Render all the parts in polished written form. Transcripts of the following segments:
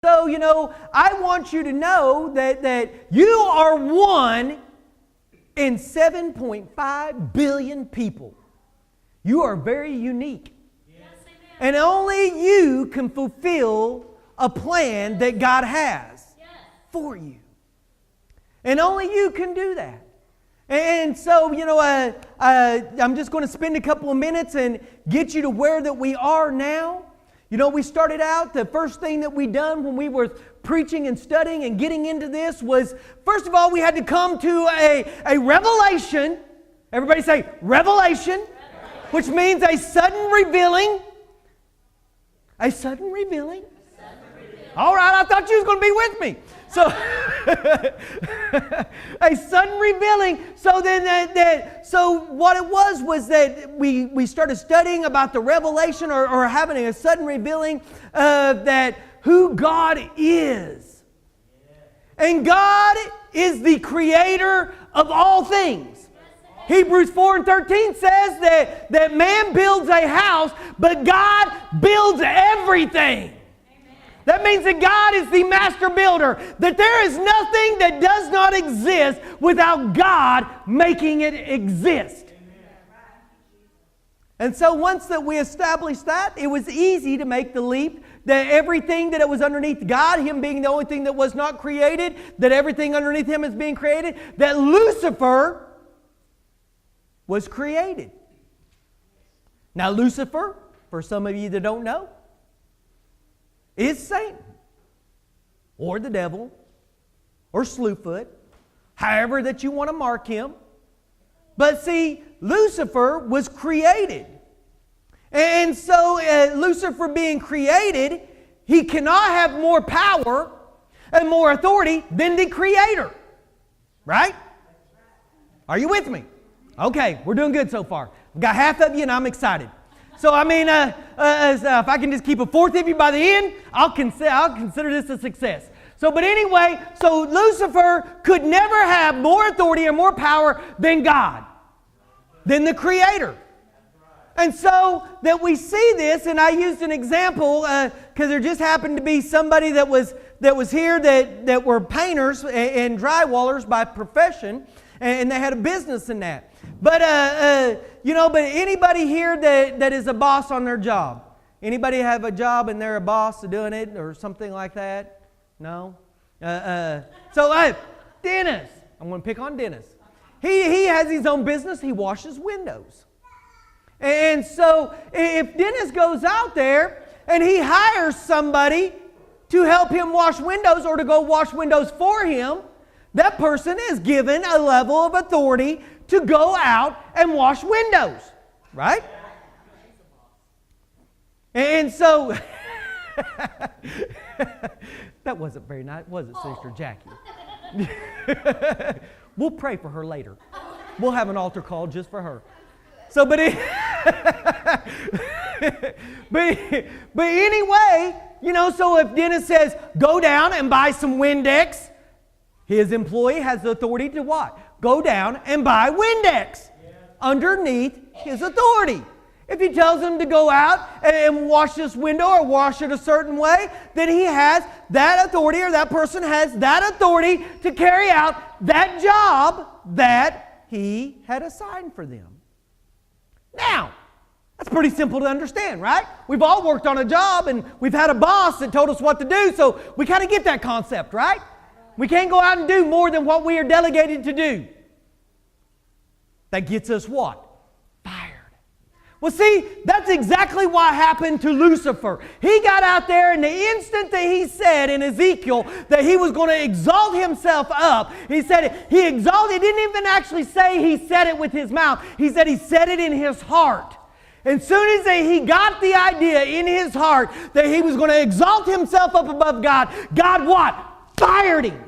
So, I want you to know that you are one in 7.5 billion people. You are very unique. Yes. And only you can fulfill a plan that God has for you. And only you can do that. And so, I'm just going to spend a couple of minutes and get you to where that we are now. We started out, the first thing that we done when we were preaching and studying and getting into this was, first of all, we had to come to a revelation. Everybody say revelation, which means a sudden revealing. A sudden revealing. All right, I thought you was going to be with me. So, a sudden revealing. So then, so what it was that we started studying about the revelation or having a sudden revealing that who God is, and God is the creator of all things. Hebrews 4:13 says that man builds a house, but God builds everything. That means that God is the master builder. That there is nothing that does not exist without God making it exist. And so once that we established that, it was easy to make the leap that everything that it was underneath God, Him being the only thing that was not created, that everything underneath Him is being created, that Lucifer was created. Now Lucifer, for some of you that don't know, is Satan, or the devil, or Slewfoot, however that you want to mark him. But see, Lucifer was created. And so Lucifer being created, he cannot have more power and more authority than the Creator. Right? Are you with me? Okay, we're doing good so far. We've got half of you and I'm excited. So, if I can just keep a fourth of you by the end, I'll consider this a success. So, but anyway, so Lucifer could never have more authority or more power than God, than the Creator. And so that we see this, and I used an example because there just happened to be somebody that was here that were painters and drywallers by profession, and they had a business in that. But, but anybody here that is a boss on their job? Anybody have a job and they're a boss doing it or something like that? No? So, Dennis. I'm going to pick on Dennis. He has his own business. He washes windows. And so, if Dennis goes out there and he hires somebody to help him wash windows or to go wash windows for him, that person is given a level of authority to go out and wash windows, right? And so, that wasn't very nice, was it, Sister Jackie? We'll pray for her later. We'll have an altar call just for her. So, but anyway, so if Dennis says, go down and buy some Windex, his employee has the authority to what? Go down and buy Windex underneath his authority. If he tells him to go out and wash this window or wash it a certain way, then he has that authority, or that person has that authority to carry out that job that he had assigned for them. Now, that's pretty simple to understand, right? We've all worked on a job and we've had a boss that told us what to do, so we kind of get that concept, right? We can't go out and do more than what we are delegated to do. That gets us what? Fired. Well, see, that's exactly what happened to Lucifer. He got out there, and the instant that he said in Ezekiel that he was going to exalt himself up, he said it, he exalted. He didn't even actually say he said it with his mouth. He said he said it in his heart. As soon as he got the idea in his heart that he was going to exalt himself up above God, God what? Fired him.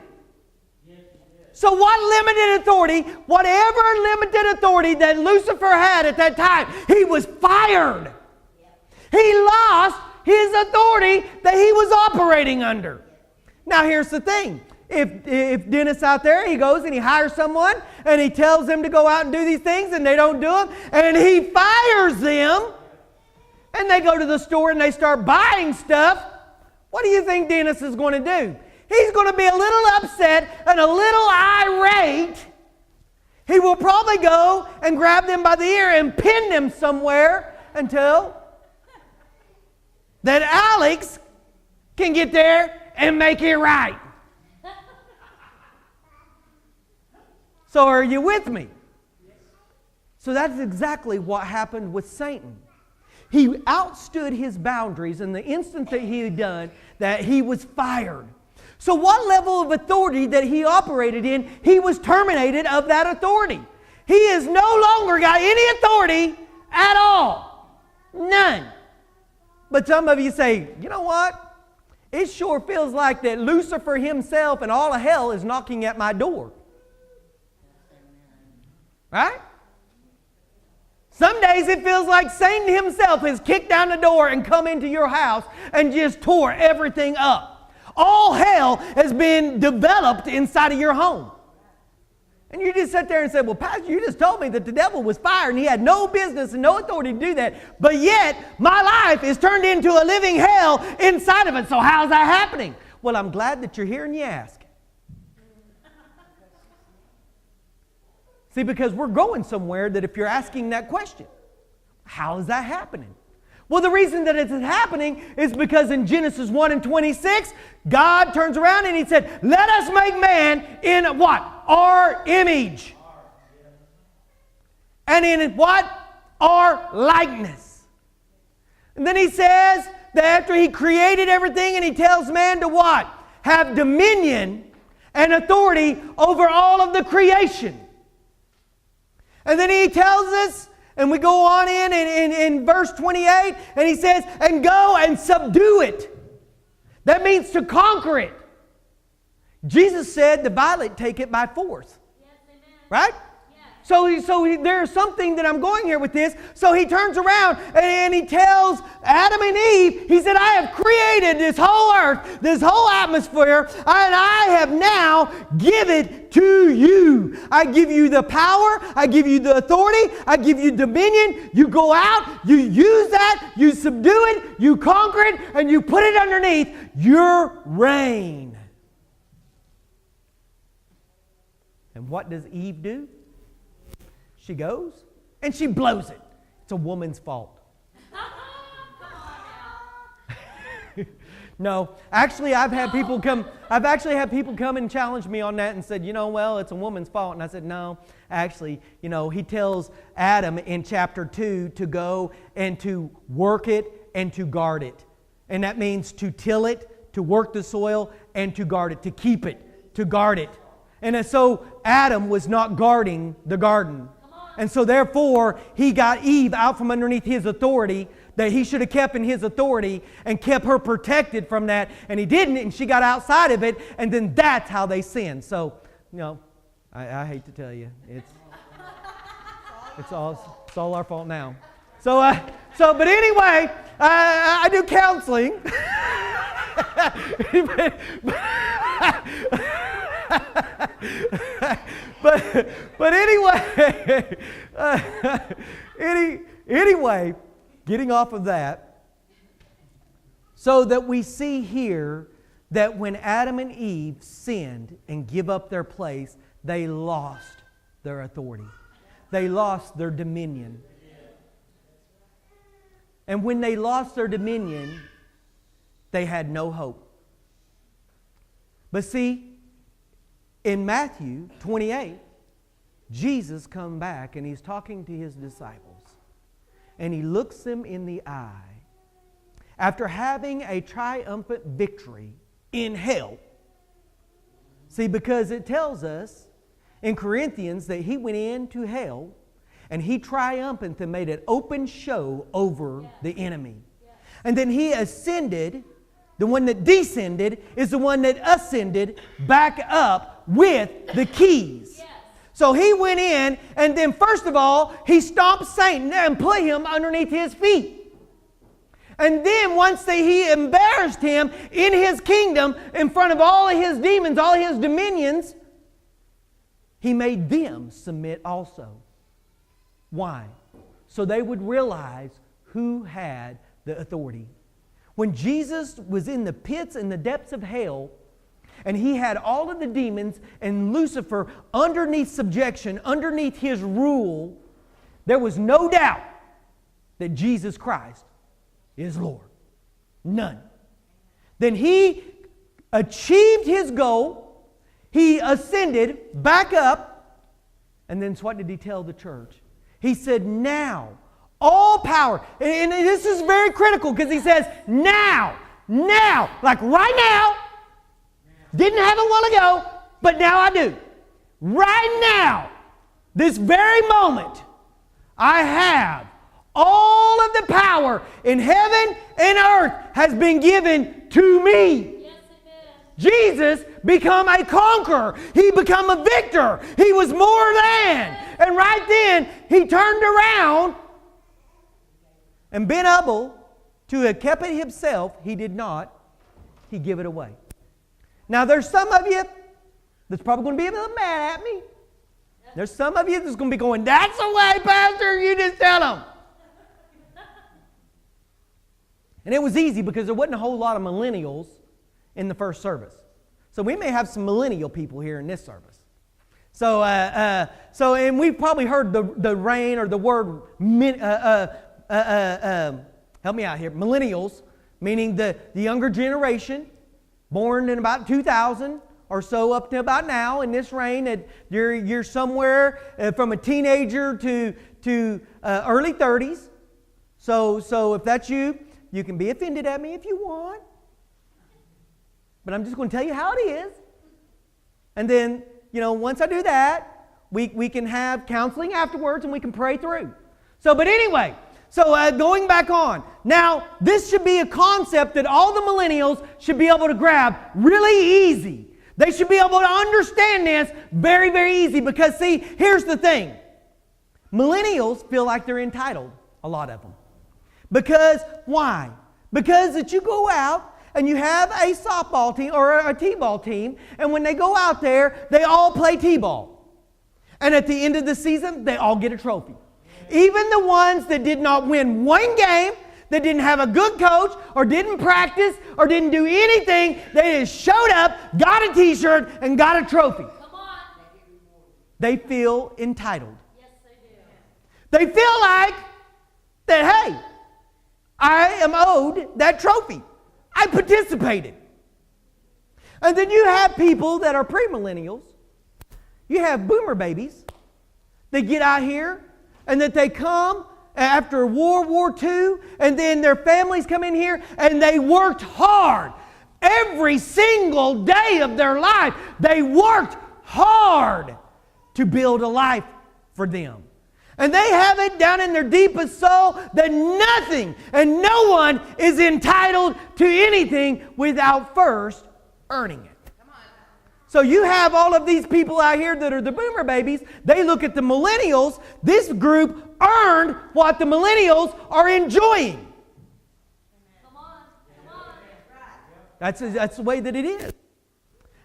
So what limited authority, whatever limited authority that Lucifer had at that time, he was fired. He lost his authority that he was operating under. Now here's the thing. If Dennis out there, he goes and he hires someone and he tells them to go out and do these things and they don't do them, and he fires them, and they go to the store and they start buying stuff, what do you think Dennis is going to do? He's going to be a little upset and a little irate. He will probably go and grab them by the ear and pin them somewhere until that Alex can get there and make it right. So are you with me? So that's exactly what happened with Satan. He outstood his boundaries in the instant that he had done that, he was fired. So what level of authority that he operated in, he was terminated of that authority. He has no longer got any authority at all. None. But some of you say, you know what? It sure feels like that Lucifer himself and all of hell is knocking at my door. Right? Some days it feels like Satan himself has kicked down the door and come into your house and just tore everything up. All hell has been developed inside of your home. And you just sit there and say, well, Pastor, you just told me that the devil was fired and he had no business and no authority to do that. But yet, my life is turned into a living hell inside of it. So how's that happening? Well, I'm glad that you're here and you ask. See, because we're going somewhere that if you're asking that question, how is that happening? Well, the reason that it's happening is because in Genesis 1 and 26, God turns around and He said, let us make man in what? Our image. And in what? Our likeness. And then He says that after He created everything and He tells man to what? Have dominion and authority over all of the creation. And then He tells us, and we go on in verse 28, and He says, and go and subdue it. That means to conquer it. Jesus said, the violent take it by force. Yes, amen. Right? Yes. So there's something that I'm going here with this. So He turns around and He tells Adam and Eve, He said, I have created this whole earth, this whole atmosphere, and I have now given to you. I give you the power, I give you the authority, I give you dominion. You go out, you use that, you subdue it, you conquer it, and you put it underneath your reign. And what does Eve do? She goes and she blows it. It's a woman's fault. No, actually I've actually had people come and challenge me on that and said, well, it's a woman's fault. And I said, no, actually, He tells Adam in chapter 2 to go and to work it and to guard it. And that means to till it, to work the soil, and to guard it, to keep it, to guard it. And so Adam was not guarding the garden. And so therefore, he got Eve out from underneath his authority that he should have kept in his authority and kept her protected from that. And he didn't, and she got outside of it, and then that's how they sinned. So, I hate to tell you, it's all our fault now. But anyway, I do counseling. But anyway, getting off of that, so that we see here that when Adam and Eve sinned and give up their place, they lost their authority. They lost their dominion. And when they lost their dominion, they had no hope. But see, in Matthew 28, Jesus come back and He's talking to His disciples. And He looks them in the eye. After having a triumphant victory in hell. See, because it tells us in Corinthians that He went into hell and He triumphant and made an open show over the enemy. And then He ascended. The one that descended is the one that ascended back up with the keys. Yes. So He went in, and then first of all, He stomped Satan and put him underneath His feet. And then once He embarrassed him in His kingdom, in front of all of His demons, all of His dominions, He made them submit also. Why? So they would realize who had the authority. When Jesus was in the pits and the depths of hell, and he had all of the demons and Lucifer underneath subjection, underneath his rule, there was no doubt that Jesus Christ is Lord. None. Then he achieved his goal. He ascended back up. And then what did he tell the church? He said, now, all power. And this is very critical because he says, now, like right now. Didn't have it a while ago, but now I do. Right now, this very moment, I have all of the power in heaven and earth has been given to me. Yes, amen. Jesus become a conqueror. He become a victor. He was more than. And right then, he turned around and been able to have kept it himself. He did not. He gave it away. Now, there's some of you that's probably going to be a little mad at me. There's some of you that's going to be going, that's the way, Pastor, you just tell them. And it was easy because there wasn't a whole lot of millennials in the first service. So we may have some millennial people here in this service. So and we've probably heard the reign or the word, help me out here, millennials, meaning the younger generation, born in about 2000 or so up to about now in this reign. You're somewhere from a teenager to early 30s. So if that's you, you can be offended at me if you want. But I'm just going to tell you how it is. And then, once I do that, we can have counseling afterwards and we can pray through. But anyway, going back on. Now, this should be a concept that all the millennials should be able to grab really easy. They should be able to understand this very, very easy because, see, here's the thing. Millennials feel like they're entitled, a lot of them. Because, why? Because that you go out and you have a softball team or a t-ball team, and when they go out there, they all play t-ball. And at the end of the season, they all get a trophy. Even the ones that did not win one game, that didn't have a good coach, or didn't practice, or didn't do anything, they just showed up, got a t-shirt, and got a trophy. Come on. They feel entitled. Yes, they do. They feel like that, hey, I am owed that trophy. I participated. And then you have people that are premillennials. You have boomer babies. They get out here and that they come after World War II, and then their families come in here and they worked hard. Every single day of their life, they worked hard to build a life for them. And they have it down in their deepest soul that nothing and no one is entitled to anything without first earning it. So you have all of these people out here that are the boomer babies. They look at the millennials. This group earned what the millennials are enjoying. Come on. That's the way that it is.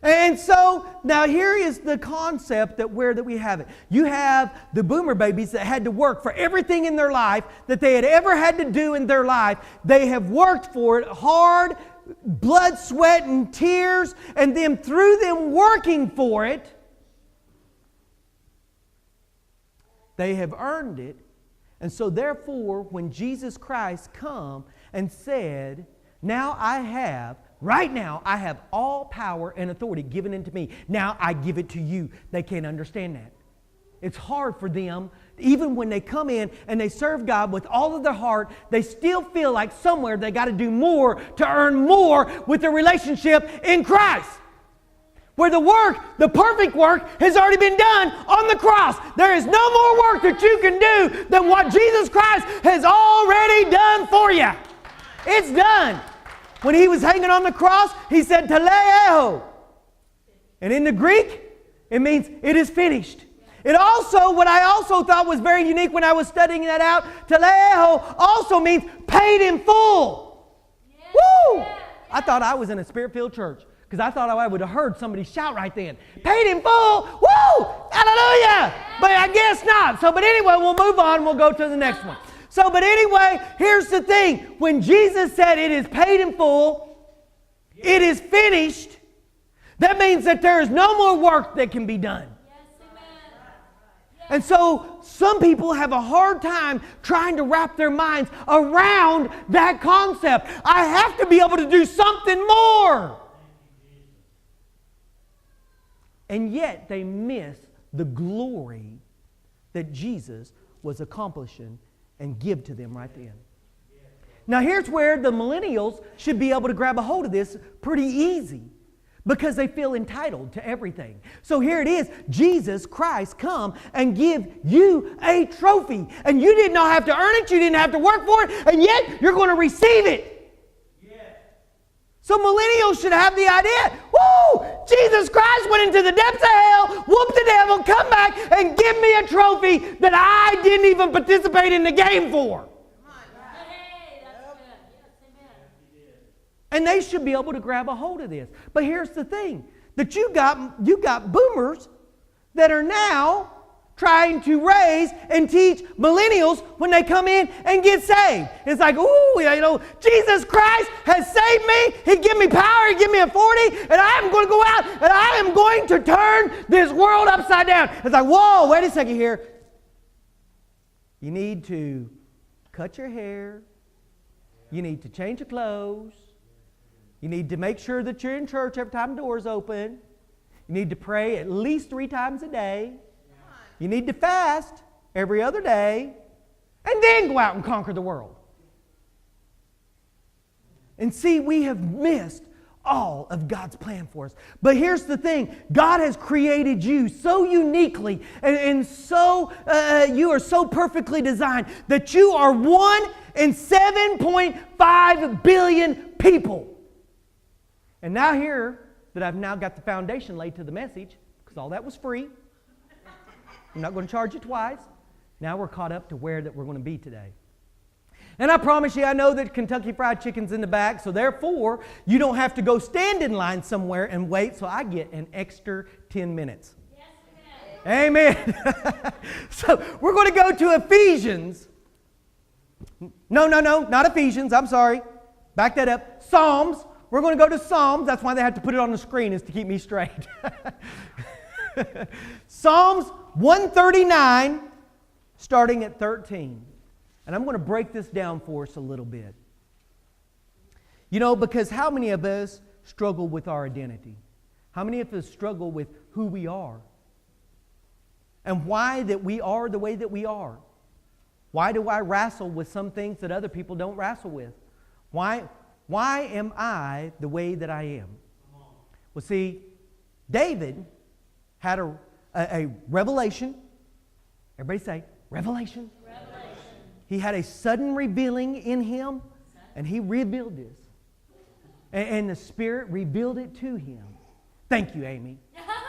And so now here is the concept that we have it. You have the boomer babies that had to work for everything in their life that they had ever had to do in their life. They have worked for it hard, blood, sweat, and tears, and then through them working for it, they have earned it. And so therefore, when Jesus Christ come and said, right now I have all power and authority given unto me. Now I give it to you. They can't understand that. It's hard for them. Even when they come in and they serve God with all of their heart, they still feel like somewhere they got to do more to earn more with their relationship in Christ. Where the perfect work has already been done on the cross. There is no more work that you can do than what Jesus Christ has already done for you. It's done. When he was hanging on the cross, he said, "Teleo." And in the Greek, it means it is finished. It also, what I also thought was very unique when I was studying that out, teleo also means paid in full. Yeah. Woo! Yeah. I thought I was in a spirit-filled church because I thought I would have heard somebody shout right then. Paid in full! Woo! Hallelujah! But I guess not. But anyway, we'll move on. We'll go to the next one. So, but anyway, here's the thing. When Jesus said it is paid in full, it is finished, that means that there is no more work that can be done. And so some people have a hard time trying to wrap their minds around that concept. I have to be able to do something more. And yet they miss the glory that Jesus was accomplishing and give to them right then. Now here's where the millennials should be able to grab a hold of this pretty easy, because they feel entitled to everything. So here it is. Jesus Christ come and give you a trophy. And you did not have to earn it. You didn't have to work for it. And yet you're going to receive it. Yeah. So millennials should have the idea, woo! Jesus Christ went into the depths of hell, whooped the devil, come back and give me a trophy that I didn't even participate in the game for. And they should be able to grab a hold of this. But here's the thing, that you got boomers that are now trying to raise and teach millennials when they come in and get saved. It's like, ooh, Jesus Christ has saved me. He give me power. He give me authority. And I am going to go out and I am going to turn this world upside down. It's like, whoa, wait a second here. You need to cut your hair. You need to change your clothes. You need to make sure that you're in church every time the door's open. You need to pray at least 3 times a day. You need to fast every other day. And then go out and conquer the world. And see, we have missed all of God's plan for us. But here's the thing. God has created you so uniquely and so you are so perfectly designed that you are 1 in 7.5 billion people. And now here that I've now got the foundation laid to the message, because all that was free. I'm not going to charge you twice. Now we're caught up to where that we're going to be today. And I promise you, I know that Kentucky Fried Chicken's in the back, so therefore, you don't have to go stand in line somewhere and wait, so I get an extra 10 minutes. Yes, amen. So we're going to go to Ephesians. No, not Ephesians. I'm sorry. Back that up. Psalms. We're going to go to Psalms. That's why they had to put it on the screen, is to keep me straight. Psalms 139, starting at 13. And I'm going to break this down for us a little bit. Because how many of us struggle with our identity? How many of us struggle with who we are? And why that we are the way that we are? Why do I wrestle with some things that other people don't wrestle with? Why am I the way that I am? Well, see, David had a revelation. Everybody say, revelation. Revelation. He had a sudden revealing in him, and he revealed this. And the Spirit revealed it to him. Thank you, Amy.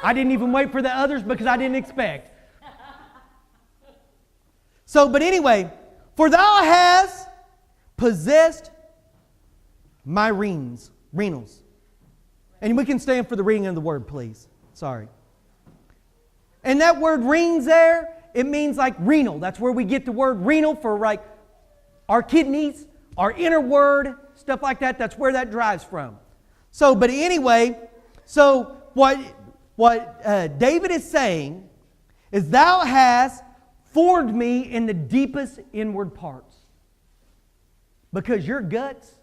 I didn't even wait for the others because I didn't expect. So, but anyway, for thou hast possessed my renals. And we can stand for the reading of the word, please. Sorry. And that word rings there, it means like renal. That's where we get the word renal for like our kidneys, our inner word, stuff like that. That's where that derives from. So, but anyway, so what David is saying is, thou hast formed me in the deepest inward parts. Because your guts,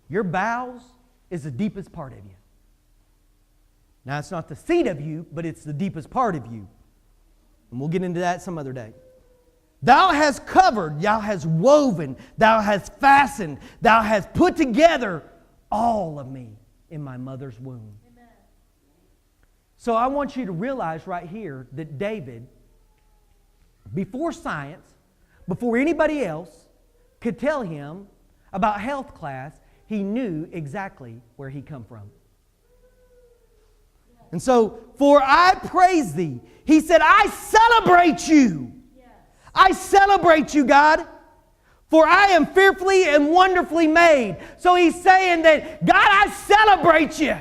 your bowels is the deepest part of you. Now, it's not the seat of you, but it's the deepest part of you. And we'll get into that some other day. Thou hast covered, thou hast woven, thou hast fastened, thou hast put together all of me in my mother's womb. Amen. So I want you to realize right here that David, before science, before anybody else could tell him about health class, he knew exactly where he come from. And so, for I praise thee. He said, I celebrate you. Yes. I celebrate you, God. For I am fearfully and wonderfully made. So he's saying that, God, I celebrate you.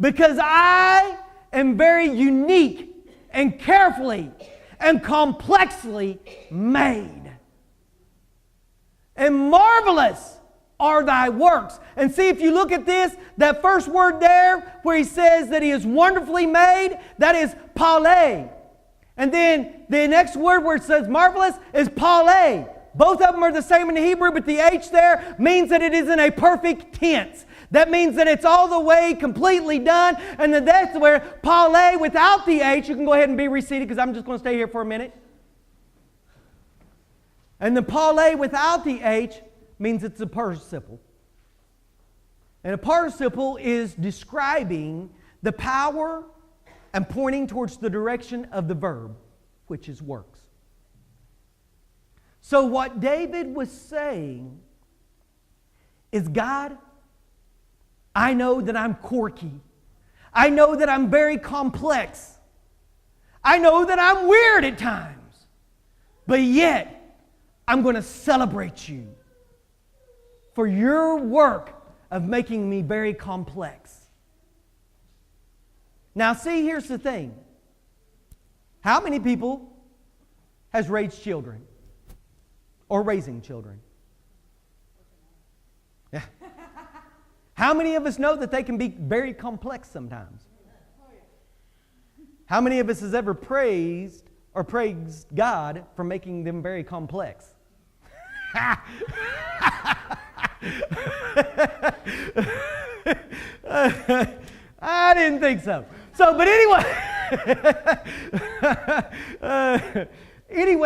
Because I am very unique and carefully and complexly made. and marvelous are thy works. And see, if you look at this, that first word there where he says that he is wonderfully made, that is Poteau. And then the next word where it says marvelous is Poteau. Both of them are the same in the Hebrew, but the H there means that it is in a perfect tense. That means that it's all the way completely done. And then that's where Poteau without the H, you can go ahead and be reseated because I'm just going to stay here for a minute. And the Poteau without the H means it's a participle. And a participle is describing the power and pointing towards the direction of the verb, which is works. So what David was saying is, God, I know that I'm quirky. I know that I'm very complex. I know that I'm weird at times. But yet, I'm going to celebrate you for your work of making me very complex. Now see, here's the thing. How many people has raised children? Or raising children? Yeah. How many of us know that they can be very complex sometimes? How many of us has ever praised or praised God for making them very complex? I didn't think so. But anyway,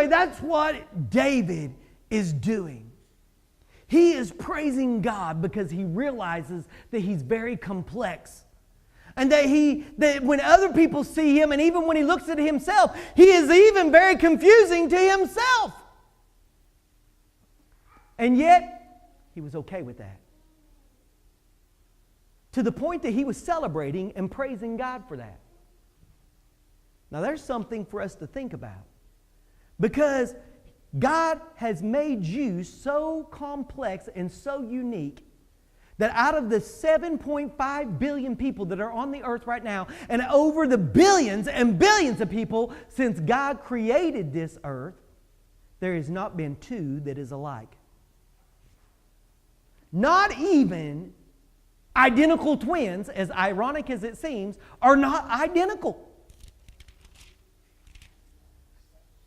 that's what David is doing. He is praising God because he realizes that he's very complex. And that when other people see him, and even when he looks at himself, he is even very confusing to himself. And yet, he was okay with that. To the point that he was celebrating and praising God for that. Now there's something for us to think about. Because God has made you so complex and so unique that out of the 7.5 billion people that are on the earth right now, and over the billions and billions of people since God created this earth, there has not been two that is alike. Not even identical twins, as ironic as it seems, are not identical.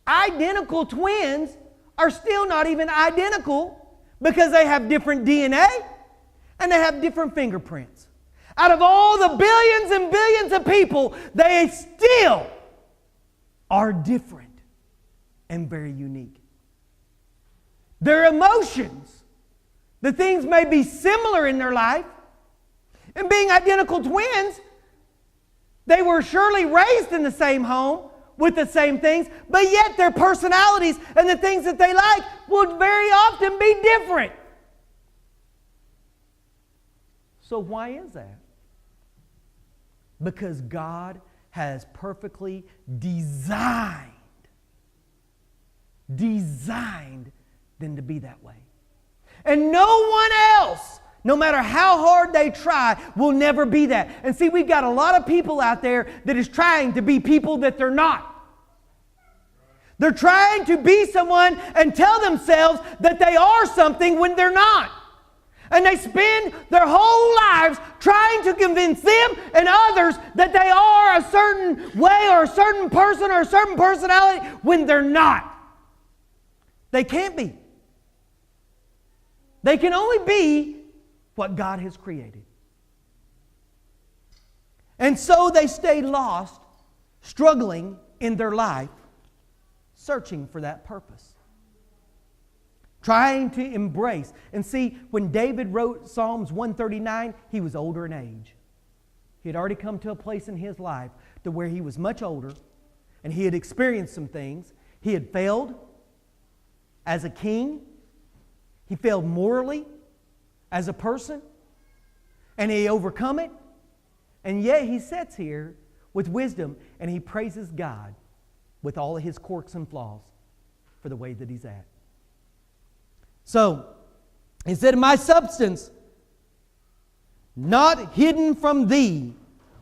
Identical twins are still not even identical because they have different DNA and they have different fingerprints. Out of all the billions and billions of people, they still are different and very unique. Their emotions, the things may be similar in their life, and being identical twins, they were surely raised in the same home with the same things, but yet their personalities and the things that they like would very often be different. So why is that? Because God has perfectly designed them to be that way. And no one else, no matter how hard they try, will never be that. And see, we've got a lot of people out there that is trying to be people that they're not. They're trying to be someone and tell themselves that they are something when they're not. And they spend their whole lives trying to convince them and others that they are a certain way or a certain person or a certain personality when they're not. They can't be. They can only be what God has created. And so they stay lost, struggling in their life, searching for that purpose. Trying to embrace. And see, when David wrote Psalms 139, he was older in age. He had already come to a place in his life to where he was much older, and he had experienced some things. He had failed as a king. He failed morally as a person, and he overcome it. And yet he sits here with wisdom and he praises God with all of his quirks and flaws for the way that he's at. So he said, my substance not hidden from thee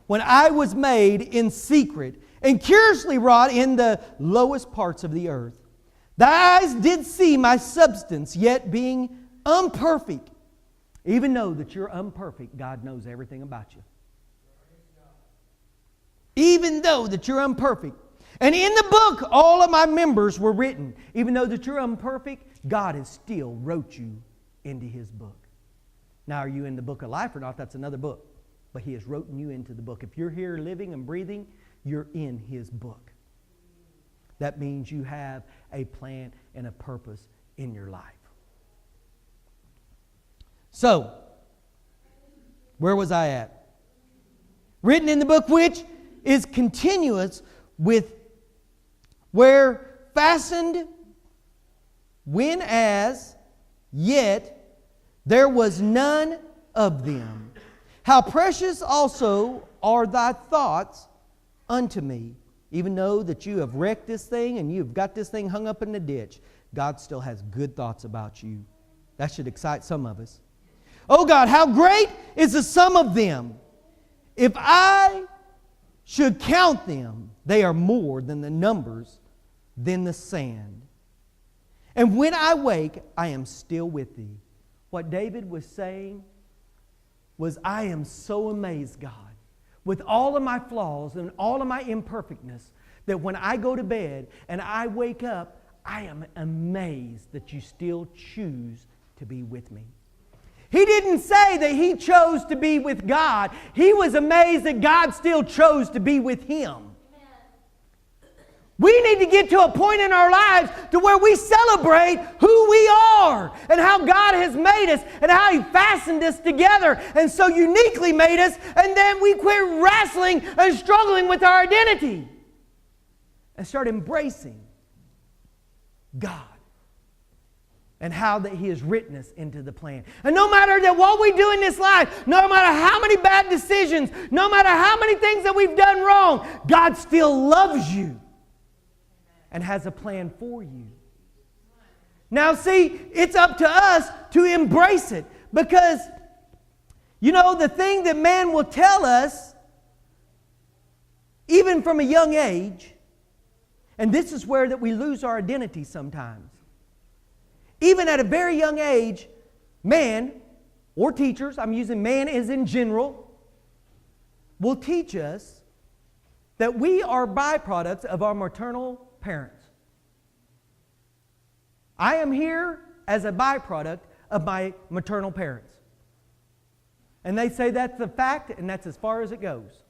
when I was made in secret and curiously wrought in the lowest parts of the earth. Thy eyes did see my substance, yet being imperfect. Even though that you're imperfect, God knows everything about you. Even though that you're imperfect. And in the book, all of my members were written. Even though that you're imperfect, God has still wrote you into His book. Now, are you in the book of life or not? That's another book. But He has written you into the book. If you're here living and breathing, you're in His book. That means you have a plan and a purpose in your life. So, where was I at? Written in the book which is continuous with where fastened when as yet there was none of them. How precious also are thy thoughts unto me. Even though that you have wrecked this thing and you've got this thing hung up in the ditch, God still has good thoughts about you. That should excite some of us. Oh God, how great is the sum of them. If I should count them, they are more than the numbers, than the sand. And when I wake, I am still with thee. What David was saying was, I am so amazed, God, with all of my flaws and all of my imperfectness, that when I go to bed and I wake up, I am amazed that you still choose to be with me. He didn't say that he chose to be with God. He was amazed that God still chose to be with him. We need to get to a point in our lives to where we celebrate who we are and how God has made us and how He fastened us together and so uniquely made us, and then we quit wrestling and struggling with our identity and start embracing God and how that He has written us into the plan. And no matter that what we do in this life, no matter how many bad decisions, no matter how many things that we've done wrong, God still loves you and has a plan for you. Now see, it's up to us to embrace it, because you know the thing that man will tell us, even from a young age, and this is where that we lose our identity sometimes. Even at a very young age, man, or teachers, I'm using man as in general, will teach us that we are byproducts of our maternal parents. I am here as a byproduct of my maternal parents. And they say that's the fact, and that's as far as it goes.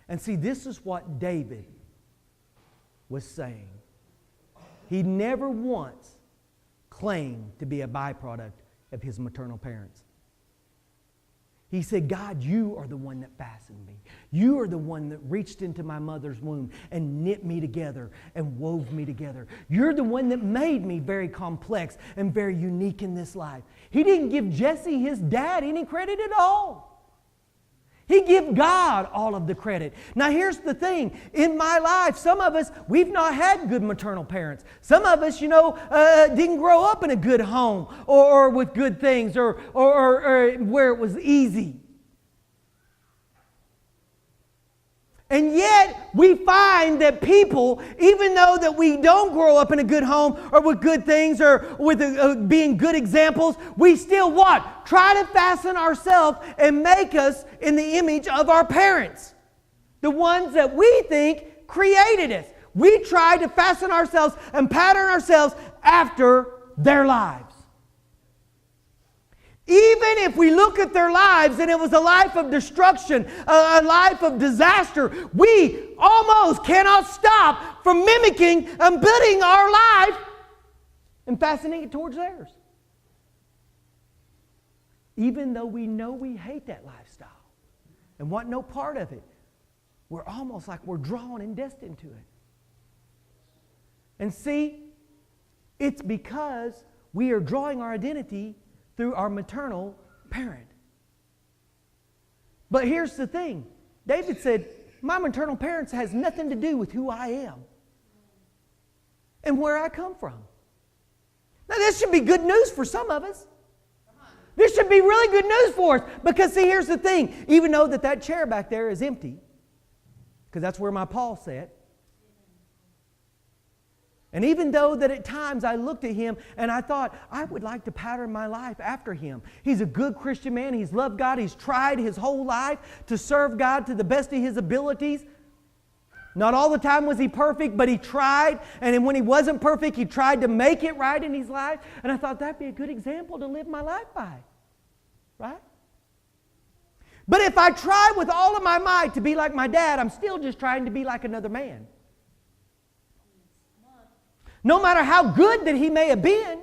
And see, this is what David was saying. He never once claimed to be a byproduct of his maternal parents. He said, God, you are the one that fastened me. You are the one that reached into my mother's womb and knit me together and wove me together. You're the one that made me very complex and very unique in this life. He didn't give Jesse, his dad, any credit at all. He gave God all of the credit. Now here's the thing. In my life, some of us, we've not had good maternal parents. Some of us, didn't grow up in a good home or with good things or where it was easy. And yet, we find that people, even though that we don't grow up in a good home or with good things or with being good examples, we still what? Try to fasten ourselves and make us in the image of our parents. The ones that we think created us. We try to fasten ourselves and pattern ourselves after their lives. Even if we look at their lives and it was a life of destruction, a life of disaster, we almost cannot stop from mimicking and building our life and fastening it towards theirs. Even though we know we hate that lifestyle and want no part of it, we're almost like we're drawn and destined to it. And see, it's because we are drawing our identity through our maternal parent. But here's the thing. David said, my maternal parents has nothing to do with who I am and where I come from. Now this should be good news for some of us. This should be really good news for us, because see, here's the thing. Even though that chair back there is empty, because that's where my Paul sat, And even though that at times I looked at him and I thought, I would like to pattern my life after him. He's a good Christian man. He's loved God. He's tried his whole life to serve God to the best of his abilities. Not all the time was he perfect, but he tried. And then when he wasn't perfect, he tried to make it right in his life. And I thought that'd be a good example to live my life by. Right? But if I try with all of my might to be like my dad, I'm still just trying to be like another man. No matter how good that he may have been,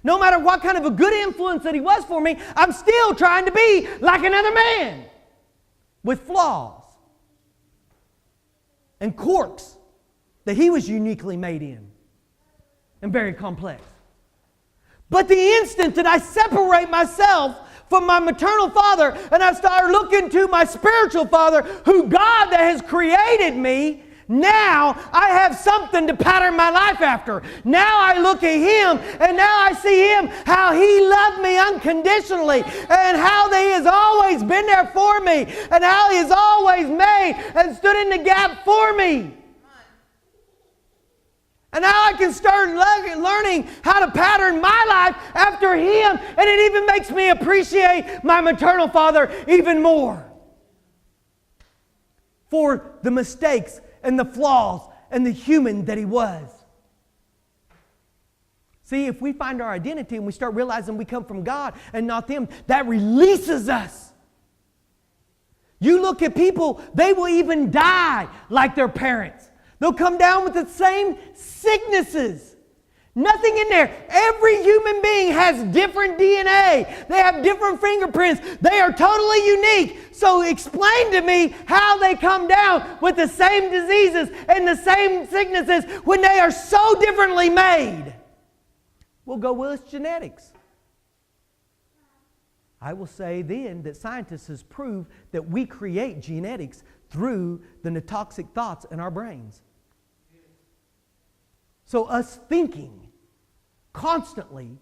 no matter what kind of a good influence that he was for me, I'm still trying to be like another man with flaws and quirks that he was uniquely made in and very complex. But the instant that I separate myself from my maternal father and I start looking to my spiritual father, who God that has created me, now I have something to pattern my life after. Now I look at him and now I see him, how he loved me unconditionally and how he has always been there for me and how he has always made and stood in the gap for me. And now I can start learning how to pattern my life after him, and it even makes me appreciate my maternal father even more for the mistakes and the flaws and the human that he was. See, if we find our identity and we start realizing we come from God and not them, that releases us. You look at people, they will even die like their parents. They'll come down with the same sicknesses. Nothing in there. Every human being has different DNA. They have different fingerprints. They are totally unique. So explain to me how they come down with the same diseases and the same sicknesses when they are so differently made. We'll go, well, it's genetics. I will say then that scientists have proved that we create genetics through the toxic thoughts in our brains. So us thinking constantly,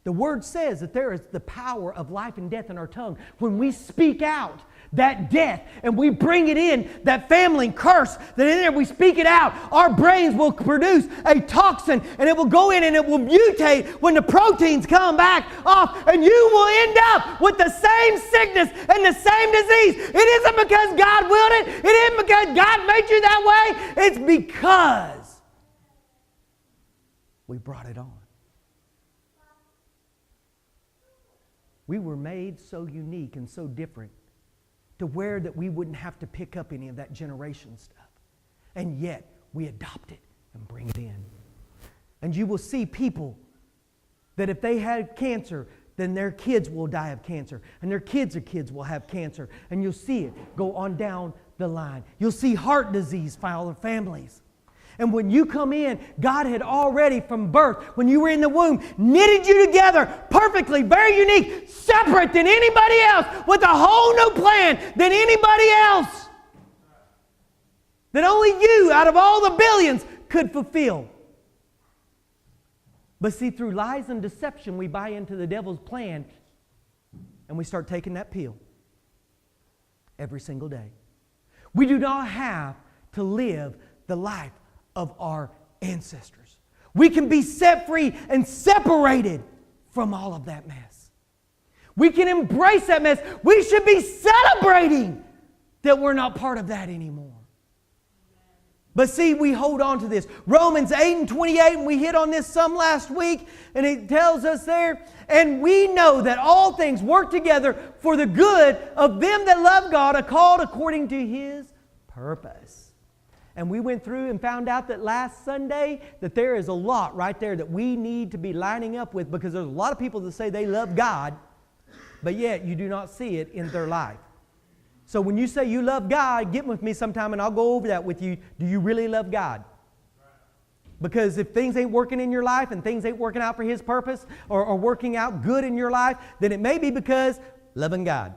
the Word says that there is the power of life and death in our tongue. When we speak out that death and we bring it in, that family curse, that in there we speak it out, our brains will produce a toxin and it will go in and it will mutate when the proteins come back off, and you will end up with the same sickness and the same disease. It isn't because God willed it. It isn't because God made you that way. It's because we brought it on. We were made so unique and so different to where that we wouldn't have to pick up any of that generation stuff. And yet, we adopt it and bring it in. And you will see people that if they had cancer, then their kids will die of cancer. And their kids' will have cancer. And you'll see it go on down the line. You'll see heart disease file in families. And when you come in, God had already from birth, when you were in the womb, knitted you together perfectly, very unique, separate than anybody else, with a whole new plan than anybody else. That only you, out of all the billions, could fulfill. But see, through lies and deception, we buy into the devil's plan and we start taking that pill every single day. We do not have to live the life of our ancestors. We can be set free and separated from all of that mess. We can embrace that mess. We should be celebrating that we're not part of that anymore. But see, we hold on to this. Romans 8:28, and we hit on this some last week, and it tells us there, and we know that all things work together for the good of them that love God, are called according to His purpose. And we went through and found out that last Sunday that there is a lot right there that we need to be lining up with, because there's a lot of people that say they love God, but yet you do not see it in their life. So when you say you love God, get with me sometime and I'll go over that with you. Do you really love God? Because if things ain't working in your life and things ain't working out for His purpose or working out good in your life, then it may be because loving God.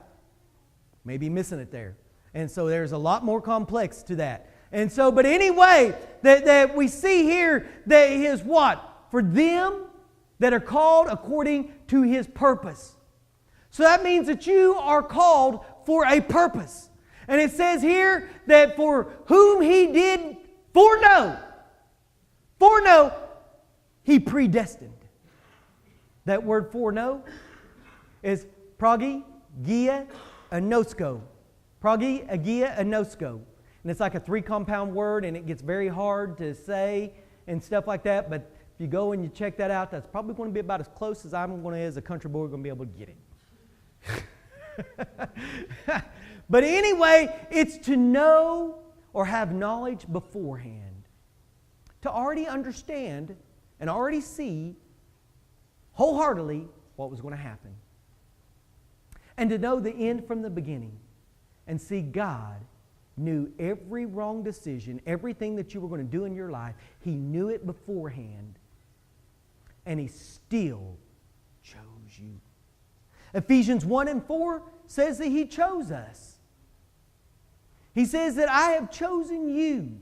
Maybe missing it there. And so there's a lot more complex to that. And so, but anyway, that we see here that His what? For them that are called according to His purpose. So that means that you are called for a purpose. And it says here that for whom He did foreknow, He predestined. That word foreknow is pragi, gia, anosko. Pragi, agia, anosko. And it's like a 3-compound word, and it gets very hard to say and stuff like that. But if you go and you check that out, that's probably going to be about as close as I'm going to, as a country boy, going to be able to get it. But anyway, it's to know or have knowledge beforehand. To already understand and already see wholeheartedly what was going to happen. And to know the end from the beginning. And see, God knew every wrong decision, everything that you were going to do in your life. He knew it beforehand. And He still chose you. Ephesians 1:4 says that He chose us. He says that I have chosen you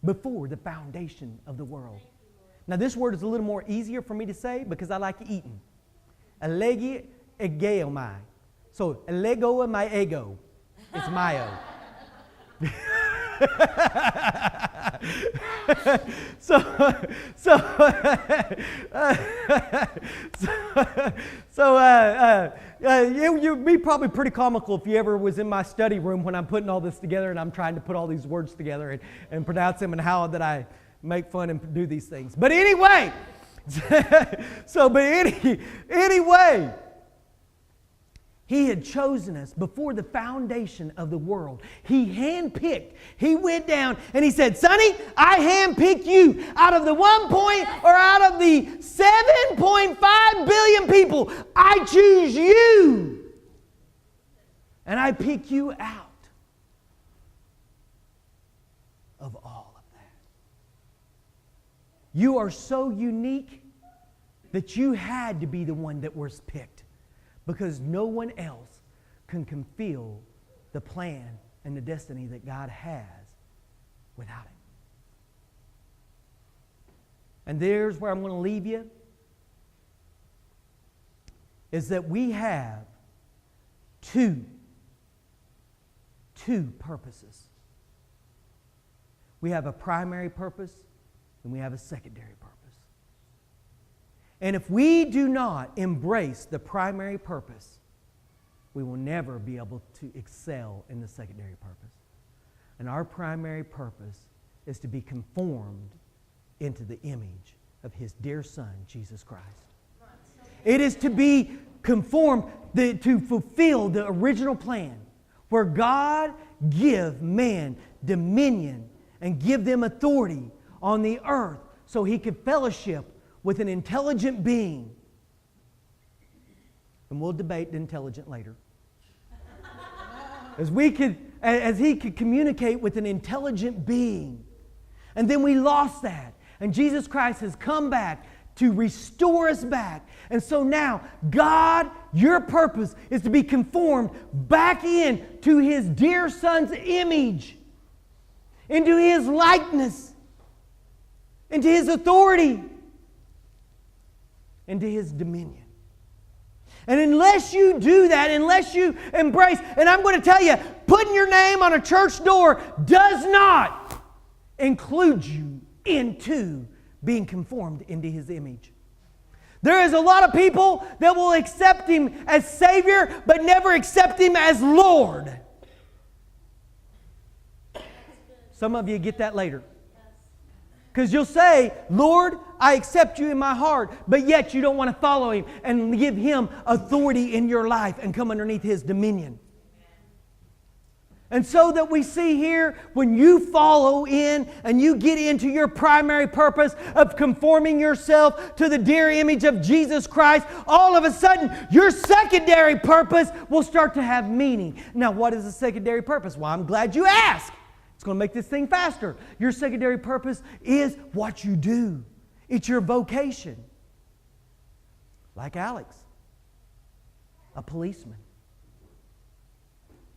before the foundation of the world. Now this word is a little more easier for me to say because I like eating. Elegi egeomai. So elego my ego. It's mayo. You'd be probably pretty comical if you ever was in my study room when I'm putting all this together and I'm trying to put all these words together and pronounce them and how that I make fun and do these things. But anyway, anyway, He had chosen us before the foundation of the world. He handpicked. He went down and He said, Sonny, I handpicked you out of the out of the 7.5 billion people. I choose you. And I pick you out of all of that. You are so unique that you had to be the one that was picked. Because no one else can fulfill the plan and the destiny that God has without Him. And there's where I'm going to leave you. Is that we have two purposes. We have a primary purpose and we have a secondary purpose. And if we do not embrace the primary purpose, we will never be able to excel in the secondary purpose. And our primary purpose is to be conformed into the image of His dear Son, Jesus Christ. It is to be conformed, to fulfill the original plan where God give man dominion and give them authority on the earth so He could fellowship with an intelligent being. And we'll debate the intelligent later. As He could communicate with an intelligent being. And then we lost that. And Jesus Christ has come back to restore us back. And so now, God, your purpose is to be conformed back in to His dear Son's image, into His likeness, into His authority, into His dominion. And unless you do that, unless you embrace, and I'm going to tell you, putting your name on a church door does not include you into being conformed into His image. There is a lot of people that will accept Him as Savior, but never accept Him as Lord. Some of you get that later. Because you'll say, Lord, I accept you in my heart, but yet you don't want to follow Him and give Him authority in your life and come underneath His dominion. And so that we see here, when you follow in and you get into your primary purpose of conforming yourself to the dear image of Jesus Christ, all of a sudden your secondary purpose will start to have meaning. Now, what is the secondary purpose? Well, I'm glad you asked. It's going to make this thing faster. Your secondary purpose is what you do. It's your vocation. Like Alex, a policeman.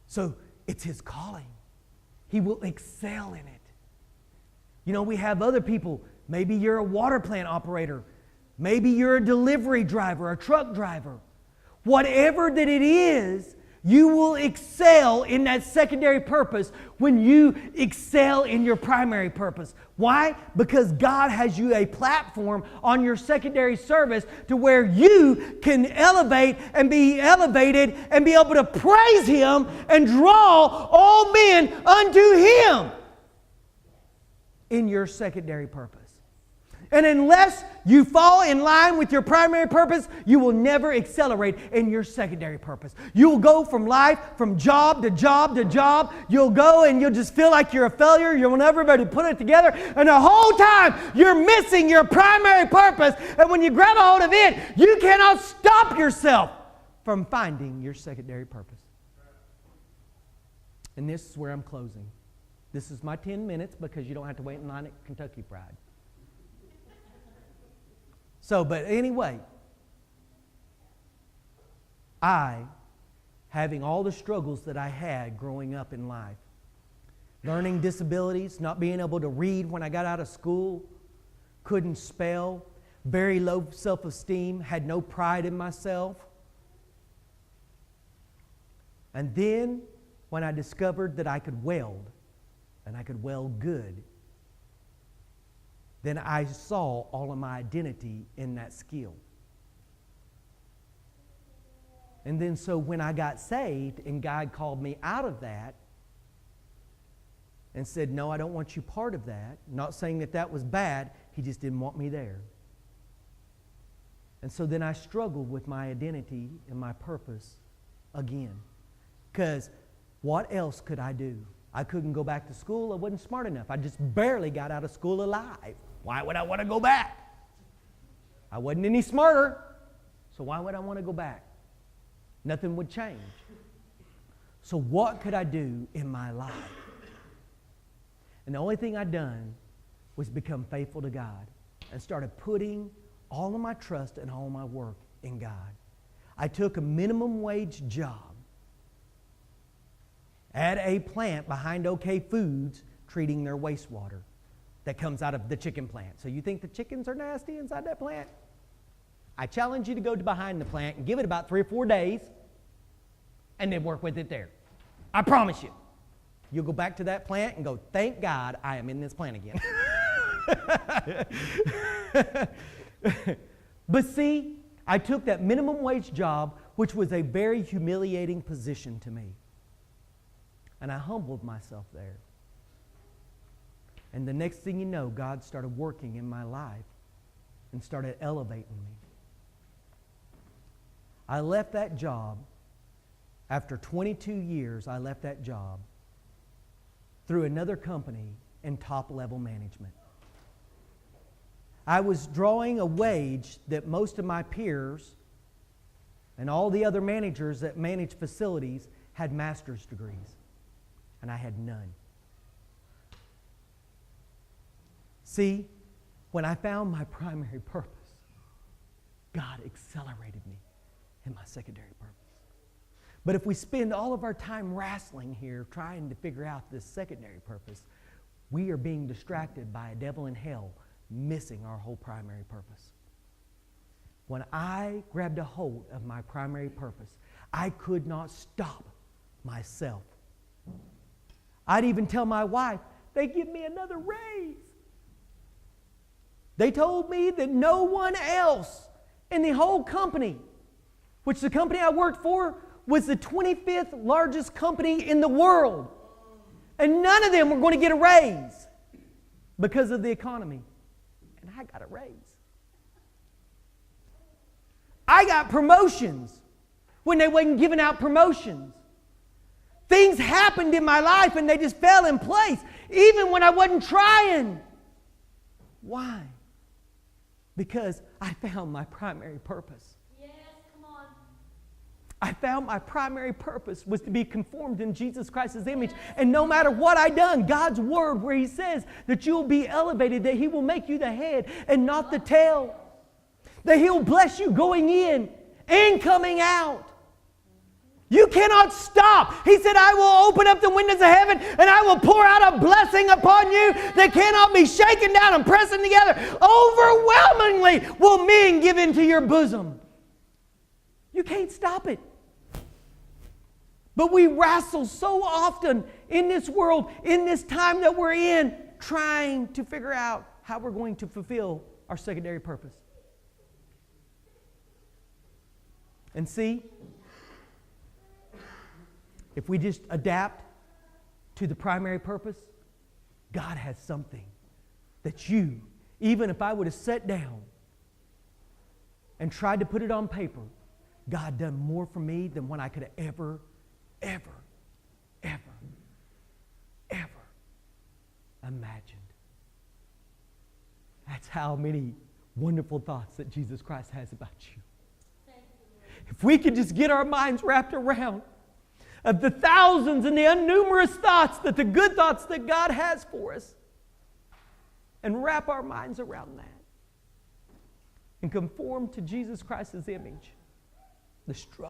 So it's his calling. He will excel in it. You know, we have other people. Maybe you're a water plant operator. Maybe you're a delivery driver, a truck driver. Whatever that it is, You will excel in that secondary purpose when you excel in your primary purpose. Why? Because God has you a platform on your secondary service to where you can elevate and be elevated and be able to praise Him and draw all men unto Him in your secondary purpose. And unless you fall in line with your primary purpose, you will never accelerate in your secondary purpose. You will go from life, from job to job to job. You'll go and you'll just feel like you're a failure. You'll never be able to put it together. And the whole time, you're missing your primary purpose. And when you grab a hold of it, you cannot stop yourself from finding your secondary purpose. And this is where I'm closing. This is my 10 minutes because you don't have to wait in line at Kentucky Fried. So, but anyway, having all the struggles that I had growing up in life, learning disabilities, not being able to read when I got out of school, couldn't spell, very low self-esteem, had no pride in myself. And then when I discovered that I could weld, and I could weld good, then I saw all of my identity in that skill. And then so when I got saved and God called me out of that and said, no, I don't want you part of that, not saying that that was bad, He just didn't want me there. And so then I struggled with my identity and my purpose again. Because what else could I do? I couldn't go back to school. I wasn't smart enough. I just barely got out of school alive. Why would I want to go back? I wasn't any smarter, so why would I want to go back? Nothing would change. So what could I do in my life? And the only thing I'd done was become faithful to God and started putting all of my trust and all my work in God. I took a minimum wage job at a plant behind OK Foods treating their wastewater that comes out of the chicken plant. So you think the chickens are nasty inside that plant? I challenge you to go to behind the plant and give it about 3 or 4 days and then work with it there. I promise you. You'll go back to that plant and go, thank God I am in this plant again. But see, I took that minimum wage job, which was a very humiliating position to me. And I humbled myself there. And the next thing you know, God started working in my life and started elevating me. I left that job. After 22 years, I left that job through another company in top-level management. I was drawing a wage that most of my peers and all the other managers that manage facilities had master's degrees, and I had none. See, when I found my primary purpose, God accelerated me in my secondary purpose. But if we spend all of our time wrestling here trying to figure out this secondary purpose, we are being distracted by a devil in hell, missing our whole primary purpose. When I grabbed a hold of my primary purpose, I could not stop myself. I'd even tell my wife, they give me another raise. They told me that no one else in the whole company, which the company I worked for was the 25th largest company in the world. And none of them were going to get a raise because of the economy. And I got a raise. I got promotions when they wasn't giving out promotions. Things happened in my life and they just fell in place, even when I wasn't trying. Why? Because I found my primary purpose. Yes, come on. I found my primary purpose was to be conformed in Jesus Christ's image. And no matter what I done, God's word where He says that you'll be elevated, that He will make you the head and not the tail. That He'll bless you going in and coming out. You cannot stop. He said, I will open up the windows of heaven and I will pour out a blessing upon you that cannot be shaken down and pressed together. Overwhelmingly will men give into your bosom. You can't stop it. But we wrestle so often in this world, in this time that we're in, trying to figure out how we're going to fulfill our secondary purpose. And see, if we just adapt to the primary purpose, God has something that you, even if I would have sat down and tried to put it on paper, God done more for me than what I could have ever imagined. That's how many wonderful thoughts that Jesus Christ has about you. If we could just get our minds wrapped around of the thousands and the innumerous thoughts, the good thoughts that God has for us, and wrap our minds around that and conform to Jesus Christ's image, the struggle